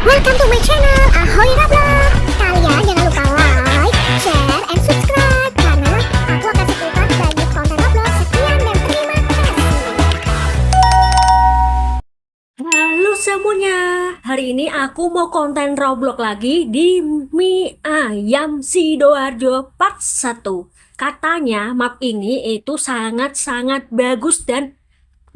Welcome to my channel, Ahoy Rabla. Kalian jangan lupa like, share, and subscribe karena aku akan seputar banyak konten Roblox. Sekian dan terima kasih. Halo semuanya, hari ini aku mau konten Roblox lagi di Mie Ayam Sidoarjo Part 1. Katanya map ini itu sangat-sangat bagus dan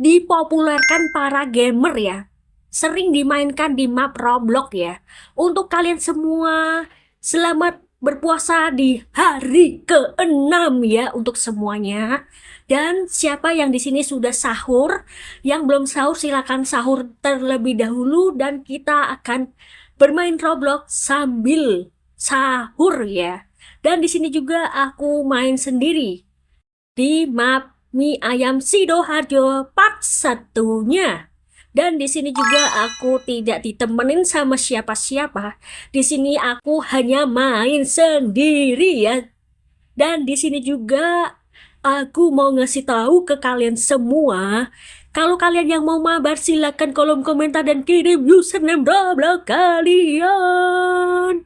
dipopulerkan para gamer ya. Sering dimainkan di map Roblox ya. Untuk kalian semua, selamat berpuasa di hari ke-6 ya untuk semuanya. Dan siapa yang di sini sudah sahur, yang belum sahur silakan sahur terlebih dahulu dan kita akan bermain Roblox sambil sahur ya. Dan di sini juga aku main sendiri di map Mie Ayam Sidoarjo Part 1-nya. Dan di sini juga aku tidak ditemenin sama siapa-siapa. Di sini aku hanya main sendiri ya. Dan di sini juga aku mau ngasih tahu ke kalian semua, kalau kalian yang mau mabar silakan kolom komentar dan kirim username Roblox kalian.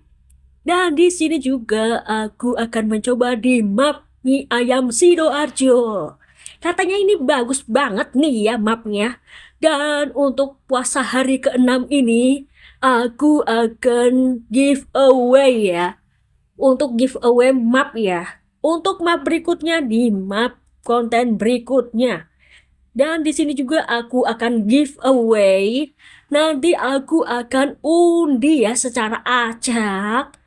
Dan di sini juga aku akan mencoba di map Mie Ayam Sidoarjo. Katanya ini bagus banget nih ya mapnya. Dan untuk puasa hari ke-6 ini, aku akan giveaway ya. Untuk giveaway map ya. Untuk map berikutnya di map konten berikutnya. Dan di sini juga aku akan giveaway. Nanti aku akan undi ya secara acak.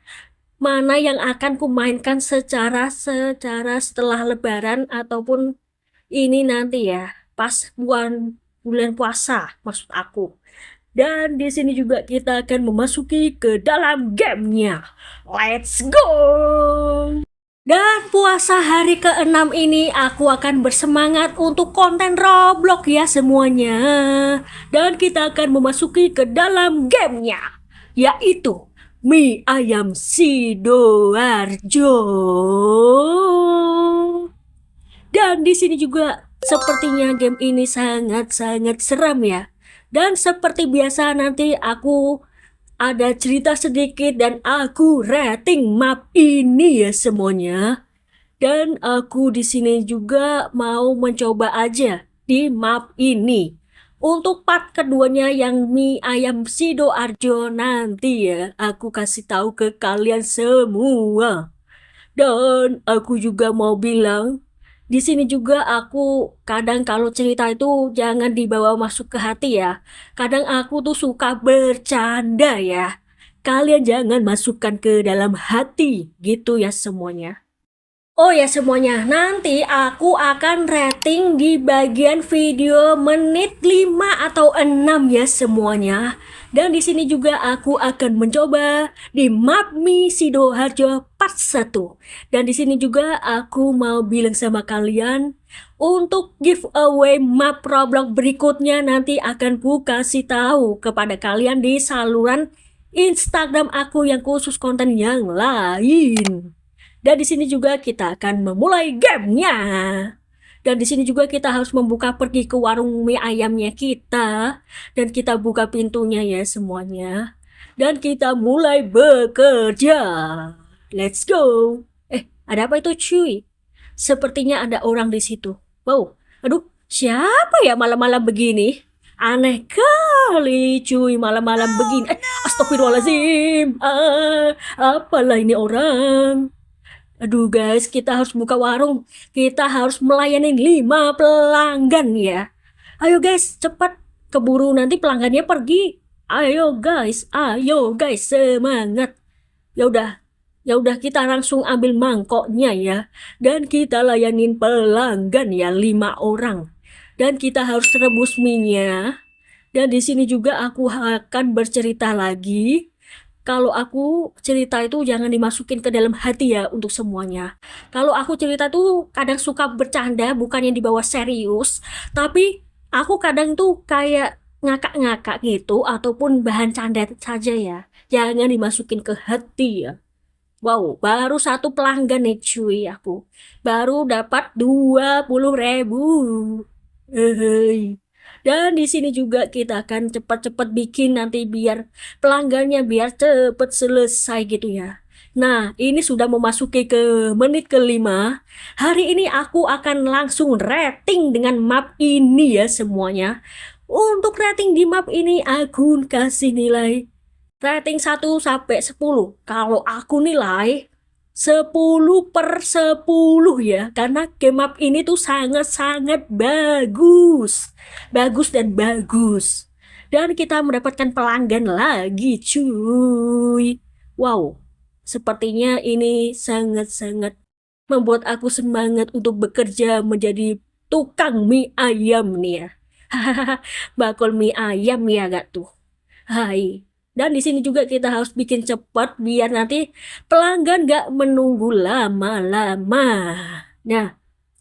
Mana yang akan kumainkan secara setelah Lebaran ataupun ini nanti ya pas bulan puasa maksud aku. Dan di sini juga kita akan memasuki ke dalam gamenya. Let's go! Dan puasa hari ke-6 ini aku akan bersemangat untuk konten Roblox ya semuanya. Dan kita akan memasuki ke dalam gamenya, yaitu Mie Ayam Sidoarjo. Dan di sini juga sepertinya game ini sangat-sangat seram ya. Dan seperti biasa nanti aku ada cerita sedikit dan aku rating map ini ya semuanya. Dan aku di sini juga mau mencoba aja di map ini. Untuk part keduanya yang Mie Ayam Sidoarjo nanti ya aku kasih tahu ke kalian semua. Dan aku juga mau bilang di sini juga aku kadang kalau cerita itu jangan dibawa masuk ke hati ya. Kadang aku tuh suka bercanda ya. Kalian jangan masukkan ke dalam hati gitu ya semuanya. Oh ya semuanya, nanti aku akan rating di bagian video menit 5 atau 6 ya semuanya. Dan di sini juga aku akan mencoba di map Mie Sidoarjo Part 1. Dan di sini juga aku mau bilang sama kalian, untuk giveaway map Roblox berikutnya nanti akan ku kasih tahu kepada kalian di saluran Instagram aku yang khusus konten yang lain. Dan di sini juga kita akan memulai gamenya. Dan di sini juga kita harus membuka pergi ke warung mie ayamnya kita. Dan kita buka pintunya ya semuanya. Dan kita mulai bekerja. Let's go. Ada apa itu cuy? Sepertinya ada orang di situ. Wow, aduh, siapa ya malam-malam begini? Aneh kali cuy malam-malam begini. Astagfirullahaladzim. Apalah ini orang? Aduh guys, kita harus buka warung. Kita harus melayani 5 pelanggan ya. Ayo guys, cepat keburu nanti pelanggannya pergi. Ayo guys, semangat. Ya udah kita langsung ambil mangkoknya ya. Dan kita layanin pelanggan ya 5 orang. Dan kita harus rebus minyak. Dan di sini juga aku akan bercerita lagi. Kalau aku cerita itu jangan dimasukin ke dalam hati ya untuk semuanya. Kalau aku cerita tuh kadang suka bercanda, bukannya dibawa serius. Tapi aku kadang tuh kayak ngakak-ngakak gitu, ataupun bahan canda saja ya. Jangan dimasukin ke hati ya. Wow, baru 1 pelanggan nih cuy aku. Baru dapat 20.000. Hei. Dan di sini juga kita akan cepat-cepat bikin nanti biar pelanggannya biar cepet selesai gitu ya. Nah, ini sudah memasuki ke menit kelima. Hari ini aku akan langsung rating dengan map ini ya semuanya. Untuk rating di map ini aku kasih nilai rating 1 sampai 10. Kalau aku nilai 10/10 ya. Karena game map ini tuh sangat-sangat bagus. Bagus dan bagus. Dan kita mendapatkan pelanggan lagi cuy. Wow. Sepertinya ini sangat-sangat membuat aku semangat untuk bekerja menjadi tukang mie ayam nih ya. Hahaha, bakul mie ayam ya gak tuh? Hai. Dan di sini juga kita harus bikin cepat biar nanti pelanggan gak menunggu lama-lama. Nah,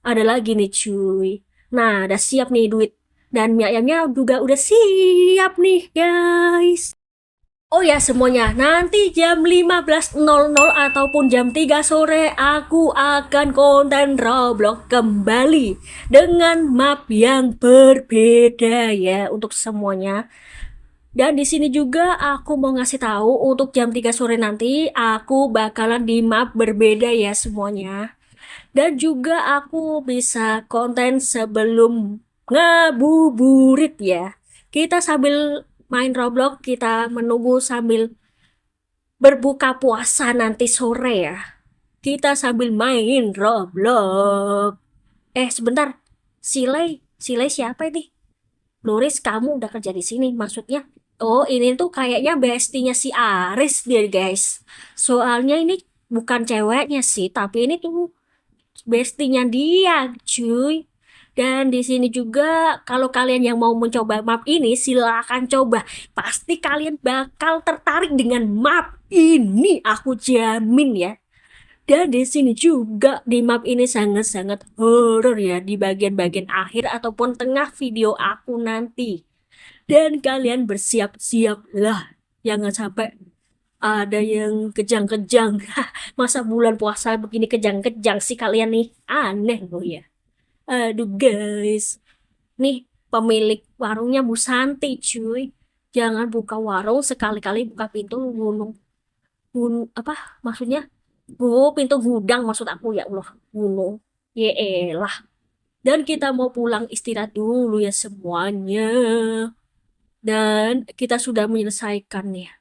ada lagi nih cuy. Nah, udah siap nih duit. Dan mie ayamnya juga udah siap nih guys. Oh ya semuanya, nanti jam 15.00 ataupun jam 3 sore aku akan konten Roblox kembali dengan map yang berbeda ya untuk semuanya. Dan di sini juga aku mau ngasih tahu untuk jam 3 sore nanti aku bakalan di map berbeda ya semuanya. Dan juga aku bisa konten sebelum ngabuburit ya. Kita sambil main Roblox, kita menunggu sambil berbuka puasa nanti sore ya. Kita sambil main Roblox. Sebentar. Silai siapa ini? Loris, kamu udah kerja di sini maksudnya? Oh, ini tuh kayaknya bestinya si Aris dia, guys. Soalnya ini bukan ceweknya sih, tapi ini tuh bestinya dia, cuy. Dan di sini juga kalau kalian yang mau mencoba map ini silakan coba. Pasti kalian bakal tertarik dengan map ini, aku jamin ya. Dan di sini juga di map ini sangat-sangat horor ya di bagian-bagian akhir ataupun tengah video aku nanti. Dan kalian bersiap-siaplah. Jangan sampai ada yang kejang-kejang. Masa bulan puasa begini kejang-kejang sih kalian nih? Aneh loh ya. Aduh guys. Nih pemilik warungnya Bu Santi cuy. Jangan buka warung sekali-kali buka pintu gunung. Apa maksudnya? Pintu gudang maksud aku ya Allah. Gunung. Yeelah. Dan kita mau pulang istirahat dulu ya semuanya. Dan kita sudah menyelesaikan ya.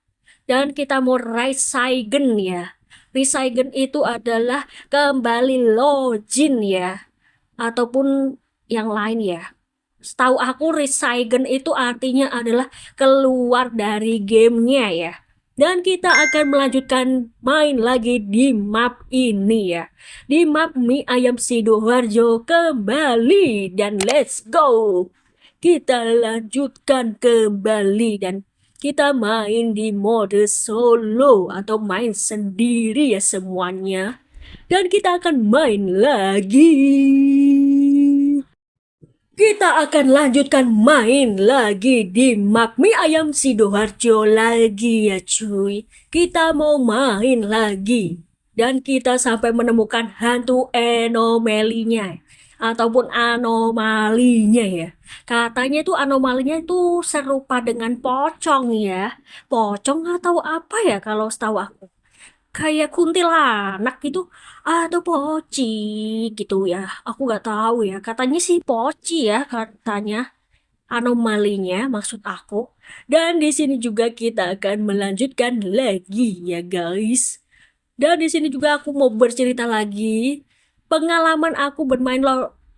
Dan kita mau Recygen ya. Recygen itu adalah kembali login ya. Ataupun yang lain ya. Setahu aku Recygen itu artinya adalah keluar dari gamenya ya. Dan kita akan melanjutkan main lagi di map ini ya. Di map mie ayam Sidoarjo kembali. Dan let's go. Kita lanjutkan kembali dan kita main di mode solo atau main sendiri ya semuanya. Dan kita akan main lagi. Kita akan lanjutkan main lagi di map mie ayam Sidoarjo lagi ya cuy. Kita mau main lagi. Dan kita sampai menemukan hantu anomalinya ataupun anomalinya ya. Katanya itu anomalinya itu serupa dengan pocong ya. Pocong atau apa ya kalau setahu aku. Kayak kuntilanak gitu atau poci gitu ya. Aku nggak tahu ya. Katanya sih poci ya katanya anomalinya maksud aku. Dan di sini juga kita akan melanjutkan lagi ya guys. Dan di sini juga aku mau bercerita lagi. Pengalaman aku bermain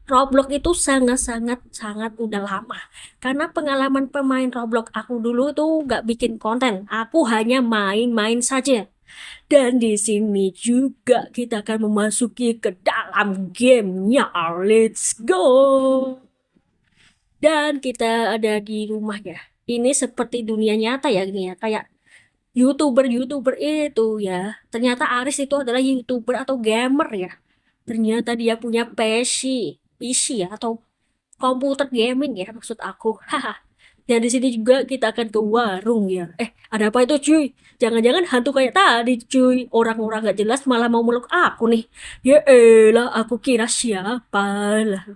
Roblox itu sangat udah lama. Karena pengalaman pemain Roblox aku dulu tuh gak bikin konten. Aku hanya main-main saja. Dan di sini juga kita akan memasuki ke dalam gamenya. Let's go. Dan kita ada di rumah ya. Ini seperti dunia nyata ya ini ya. Kayak YouTuber itu ya. Ternyata Aris itu adalah YouTuber atau gamer ya. Ternyata dia punya PC ya atau komputer gaming ya maksud aku. Haha. Dan di sini juga kita akan ke warung ya. Ada apa itu cuy? Jangan-jangan hantu kayak tadi cuy. Orang-orang gak jelas malah mau meluk aku nih. Ya elah, aku kira siapa lah.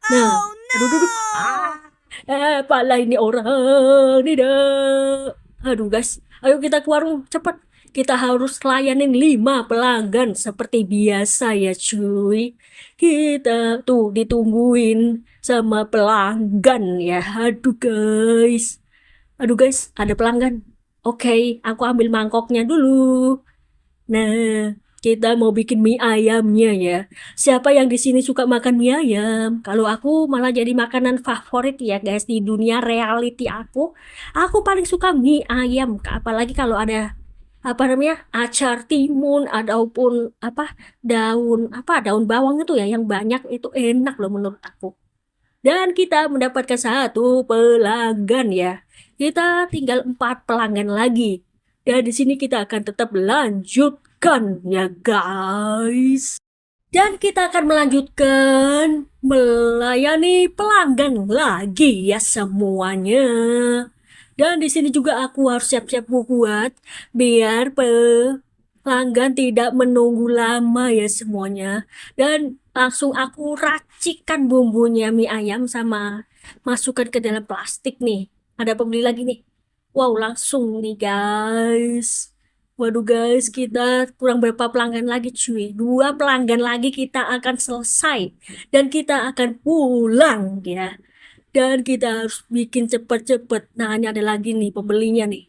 Nah, aduh, aduh, aduh. Apalah ini orang, tidak. Aduh guys, ayo kita ke warung cepat. Kita harus layanin 5 pelanggan seperti biasa ya cuy. Kita tuh ditungguin sama pelanggan ya. Aduh guys, ada pelanggan. Oke, aku ambil mangkoknya dulu. Nah, kita mau bikin mie ayamnya ya. Siapa yang di sini suka makan mie ayam? Kalau aku malah jadi makanan favorit ya guys di dunia reality aku. Aku paling suka mie ayam, apalagi kalau ada apa namanya acar timun ataupun daun bawang itu ya yang banyak itu enak loh menurut aku. Dan kita mendapatkan 1 pelanggan ya. Kita tinggal 4 pelanggan lagi. Dan di sini kita akan tetap lanjutkan ya guys. Dan kita akan melanjutkan melayani pelanggan lagi ya semuanya. Dan di sini juga aku harus siap-siap buat biar pelanggan tidak menunggu lama ya semuanya. Dan langsung aku racikan bumbunya mie ayam sama masukkan ke dalam plastik nih. Ada pembeli lagi nih. Wow, langsung nih guys. Waduh guys, kita kurang berapa pelanggan lagi cuy. 2 pelanggan lagi kita akan selesai. Dan kita akan pulang ya. Dan kita harus bikin cepet-cepet. Nah, ini ada lagi nih pembelinya nih.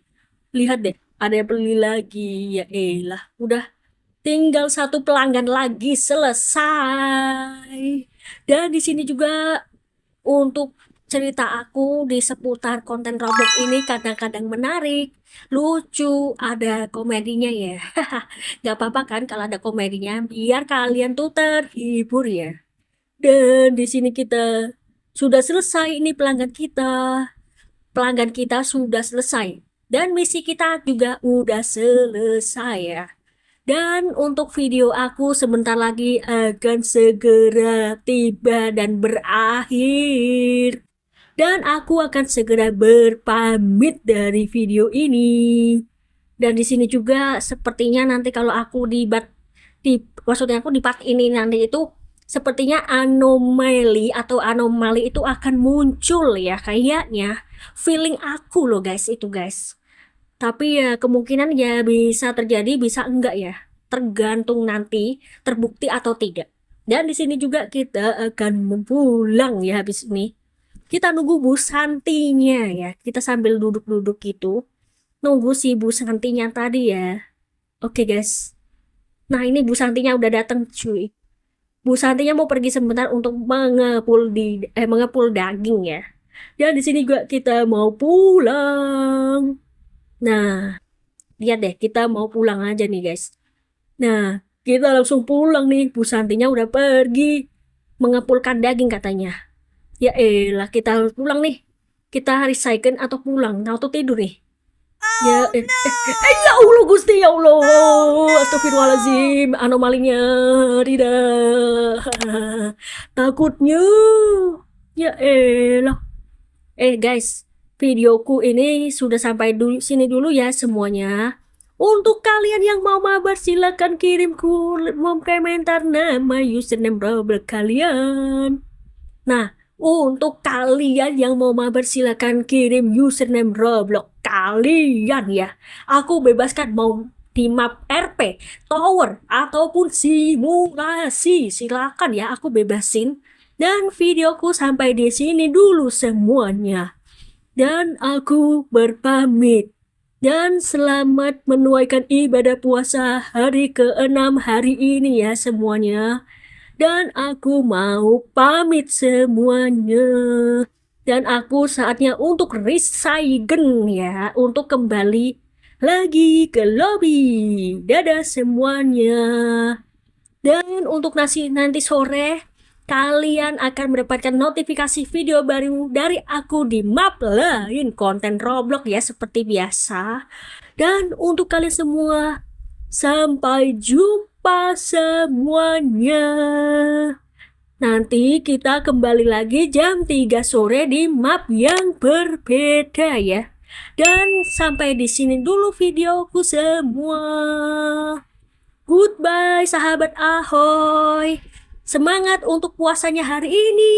Lihat deh, ada yang beli lagi. Ya elah, udah tinggal 1 pelanggan lagi selesai. Dan di sini juga untuk cerita aku di seputar konten Roblox ini kadang-kadang menarik, lucu, ada komedinya ya. Gak apa-apa kan kalau ada komedinya, biar kalian tuh terhibur ya. Dan di sini kita sudah selesai ini pelanggan kita. Pelanggan kita sudah selesai. Dan misi kita juga udah selesai ya. Dan untuk video aku sebentar lagi akan segera tiba dan berakhir. Dan aku akan segera berpamit dari video ini. Dan di sini juga sepertinya nanti kalau aku maksudnya aku di part ini nanti itu sepertinya anomali itu akan muncul ya kayaknya. Feeling aku loh guys itu guys. Tapi ya kemungkinan ya bisa terjadi, bisa enggak ya. Tergantung nanti terbukti atau tidak. Dan di sini juga kita akan pulang ya habis ini. Kita nunggu Bu Santinya ya. Kita sambil duduk-duduk gitu. Nunggu si Bu Santinya tadi ya. Oke guys. Nah ini Bu Santinya udah datang cuy. Bu Santinya mau pergi sebentar untuk mengepul daging ya. Dan di sini juga kita mau pulang. Nah, lihat deh, kita mau pulang aja nih guys. Nah, kita langsung pulang nih. Bu Santinya udah pergi mengepulkan daging katanya. Ya elah, kita harus pulang nih. Kita recycle atau pulang atau tidur nih. Ya Allah Gusti, ya Allah. Astagfirullahaladzim, anomalinya tidak. Takutnya. Ya elah. Guys, videoku ini sudah sampai sini dulu ya semuanya. Untuk kalian yang mau mabar silakan kirim komentar nama username Roblox kalian. Nah, untuk kalian yang mau mabar silakan kirim username Roblox kalian ya. Aku bebaskan mau di map RP, tower, ataupun simulasi. Silakan ya, aku bebasin. Dan videoku sampai di sini dulu semuanya. Dan aku berpamit. Dan selamat menunaikan ibadah puasa hari ke-6 hari ini ya semuanya. Dan aku mau pamit semuanya. Dan aku saatnya untuk resign ya. Untuk kembali lagi ke lobby. Dadah semuanya. Dan untuk nanti sore, kalian akan mendapatkan notifikasi video baru dari aku di map lain konten Roblox ya seperti biasa. Dan untuk kalian semua, sampai jumpa semuanya. Nanti kita kembali lagi jam 3 sore di map yang berbeda ya. Dan sampai di sini dulu videoku semua. Goodbye sahabat ahoy. Semangat untuk puasanya hari ini.